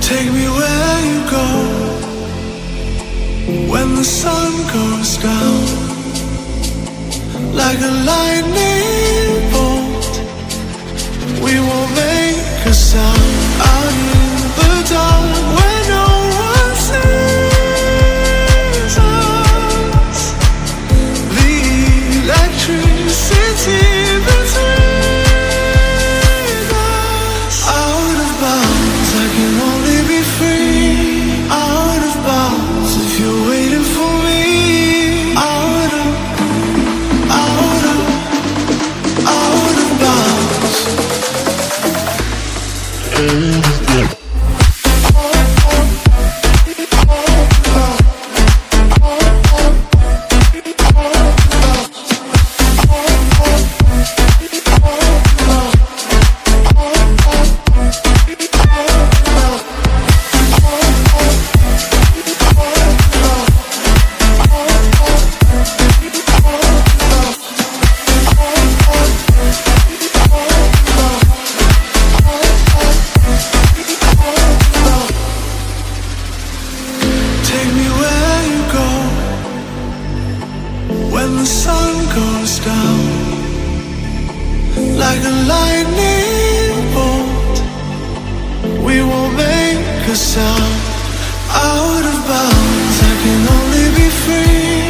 Take me where you go when the sun goes down, like a lightning bolt. We won't make a sound out in the dark where no one sees us. The electricity between us. Out of bounds, I can only be free. Out of bounds, if you're waiting for me. Out of bounds. Take me where you go when the sun goes down, like a lightning bolt. We won't make a sound. Out of bounds, I can only be free.